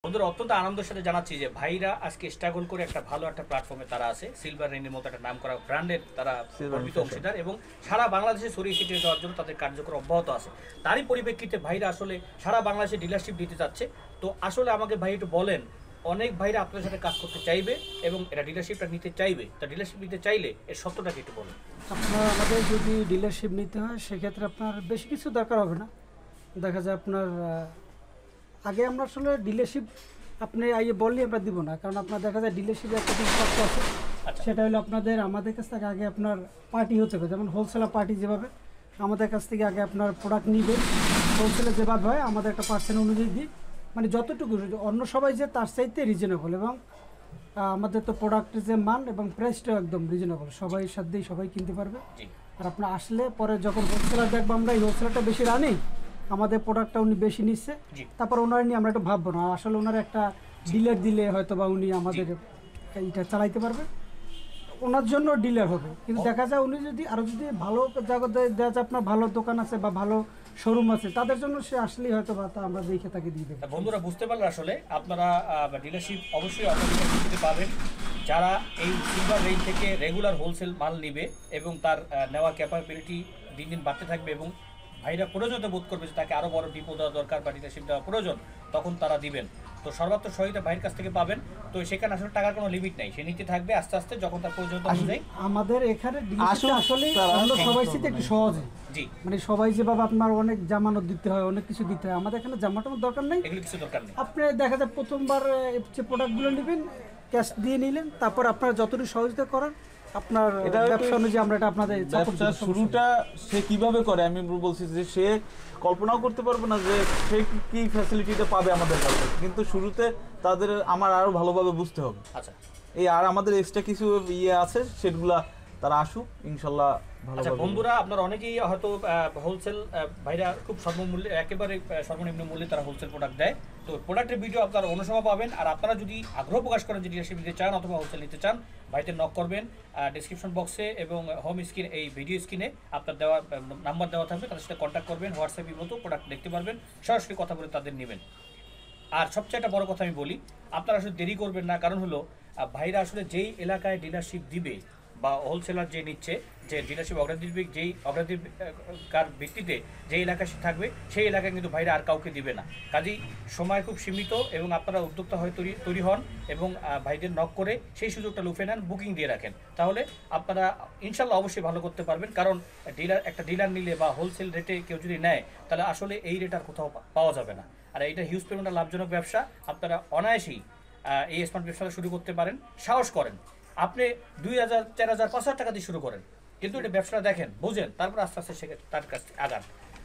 বন্ধুরা অত্যন্ত আনন্দের সাথে জানাচ্ছি যে ভাইরা আজকে স্ট্রাগল করে একটা ভালো একটা প্ল্যাটফর্মে তারা আছে, সিলভার রেইনের মতো একটা নাম করা ব্র্যান্ডের তারা গর্বিত অংশীদার এবং সারা বাংলাদেশে ছড়িয়ে ছিটিয়ে দেওয়ার জন্য তাদের কার্যক্রম অব্যাহত আছে। তারই পরিপ্রেক্ষিতে ভাইরা আসলে সারা বাংলাদেশে ডিলারশিপ দিতে যাচ্ছে। তো আসলে আমাকে ভাই একটু বলেন, অনেক ভাইরা আপনার সাথে কাজ করতে চাইবে এবং এটা ডিলারশিপটা নিতে চাইবে, তা ডিলারশিপ নিতে চাইলে এর সত্যটাকে একটু বলুন। আপনার আমাদের যদি ডিলারশিপ নিতে হয় সেক্ষেত্রে আপনার বেশি কিছু দরকার হবে না। দেখা যায় আপনার আগে আমরা আসলে ডিলারশিপ আপনি আইয়ে বললেই আমরা দিব না, কারণ আপনার দেখা যায় ডিলারশিপে একটা কিছু শর্ত আছে। সেটা হলো আপনাদের আমাদের কাছ থেকে আগে আপনার পার্টি হতে হবে, যেমন হোলসেলার পার্টি যেভাবে আমাদের কাছ থেকে আগে আপনার প্রোডাক্ট নিবে, হোলসেলে যেভাবে হয় আমাদের একটা পার্সেন্ট অনুযায়ী দিই, মানে যতটুকু অন্য সবাই যে তার চাইতে রিজনেবল, এবং আমাদের তো প্রোডাক্টের যে মান এবং প্রাইসটাও একদম রিজনেবল, সবাই সাধ্যেই সবাই কিনতে পারবে। আর আপনার আসলে পরে যখন হোলসেলার দেখবো আমরা এই হোলসেলারটা বেশি রানি, আমাদের প্রোডাক্টটা উনি বেশি নিচ্ছে, তারপর ওনার নিয়ে আমরা একটু ভাববো না, আসলে ওনার একটা ডিলার দিলে হয়তো বা উনি আমাদের এইটা চালাইতে পারবে, ওনার জন্য ডিলার হবে। কিন্তু দেখা যায় উনি যদি আরও যদি ভালো জায়গায় দেখা যায় আপনার ভালো দোকান আছে বা ভালো শোরুম আছে, তাদের জন্য সে আসলেই হয়তো বা তা আমরা দেখে তাকে দিয়ে দেবো। বন্ধুরা বুঝতে পারলে আসলে আপনারা ডিলারশিপ অবশ্যই অগ্রাধিকার পাবেন যারা এই সিলভার রেঞ্জ থেকে রেগুলার হোলসেল মাল নিবে এবং তার নেওয়ার ক্যাপাবিলিটি দিন দিন বাড়তে থাকবে এবং ভাইরা প্রয়োজনীয়তা বোধ করবে যে তাকে আরও বড় ডিপো দেওয়া দরকার বা ডিলারশিপ দেওয়া প্রয়োজন, তখন তারা দিবেন। তো সর্বাত্মক সহায়তা ভাইয়ের কাছ থেকে পাবেন। তো সেখানে আসলে টাকার কোনো লিমিট নাই, সে নিতে থাকবে আস্তে আস্তে যখন তার প্রয়োজনীয়তা অনুযায়ী। আমাদের এখানে আসলে সবাই সাথে একটু সহজে, জি মানে সবাই যেভাবে আপনার অনেক জামানত দিতে হয়, অনেক কিছু দিতে হয়, আমাদের এখানে জামাটানোর দরকার নেই, এগুলো কিছু দরকার নেই। আপনি দেখা যায় প্রথমবার যে প্রোডাক্টগুলো নেবেন ক্যাশ দিয়ে নিলেন, তারপর আপনার যতটুকু সহযোগিতা করার আপনার ব্যবসা অনুযায়ী আমরা এটা আপনাদের ব্যবসার শুরুটা সে কিভাবে করে আমি বলছি যে সে কল্পনাও করতে পারবে না যে সে কি ফ্যাসিলিটিটা পাবে আমাদের কাছে, কিন্তু শুরুতে তাদের আমার আরো ভালোভাবে বুঝতে হবে। আচ্ছা, এই আর আমাদের এক্সট্রা কিছু ইয়ে আছে সেগুলা তারা আসুক ইনশাল্লাহ ভালো। আচ্ছা বন্ধুরা, আপনারা অনেকেই হয়তো হোলসেল ভাইরা খুব স্বল্পমূল্যে একেবারে সর্বনিম্ন মূল্যে তারা হোলসেল প্রোডাক্ট দেয়। তো প্রোডাক্টের ভিডিও আপনারা অন্য সময় পাবেন। আর আপনারা যদি আগ্রহ প্রকাশ করেন যে ডিলারশিপ নিতে চান অথবা হোলসেল নিতে চান, ভাইদের নক করবেন ডিসক্রিপশন বক্সে এবং হোম স্ক্রিন এই ভিডিও স্ক্রিনে আপনার দেওয়া নাম্বার দেওয়া থাকবে, তাদের সাথে কন্ট্যাক্ট করবেন, হোয়াটসঅ্যাপের মতো প্রোডাক্ট দেখতে পারবেন, সরাসরি কথা বলে তাদের নেবেন। আর সবচেয়ে একটা বড় কথা আমি বলি, আপনারা আসলে দেরি করবেন না, কারণ হলো ভাইরা আসলে যেই এলাকায় ডিলারশিপ দিবে বা হোলসেলার যে নিচ্ছে, যে ডিলারশিপ অগ্রাধিকার ভিত্তিতে যে এলাকায় থাকবে সেই এলাকায় কিন্তু ভাইরা আর কাউকে দিবে না। কাজেই সময় খুব সীমিত এবং আপনারা উদ্যোক্তা হয়ে তৈরি হন এবং ভাইদের নক করে সেই সুযোগটা লুফে নেন, বুকিং দিয়ে রাখেন, তাহলে আপনারা ইনশাল্লাহ অবশ্যই ভালো করতে পারবেন। কারণ একটা ডিলার নিলে বা হোলসেল রেটে কেউ যদি নেয় তাহলে আসলে এই রেট আর কোথাও পাওয়া যাবে না। আর এইটা হিউজ পরিমাণে লাভজনক ব্যবসা, আপনারা অনায়াসেই এই স্মার্ট ব্যবসাটা শুরু করতে পারেন। সাহস করেন, আপনি 2000, 4000, 5000 টাকা দিয়ে শুরু করেন, কিন্তু এটা ব্যবসাটা দেখেন, বুঝেন, তারপর আস্তে আস্তে তার কাছে আগান।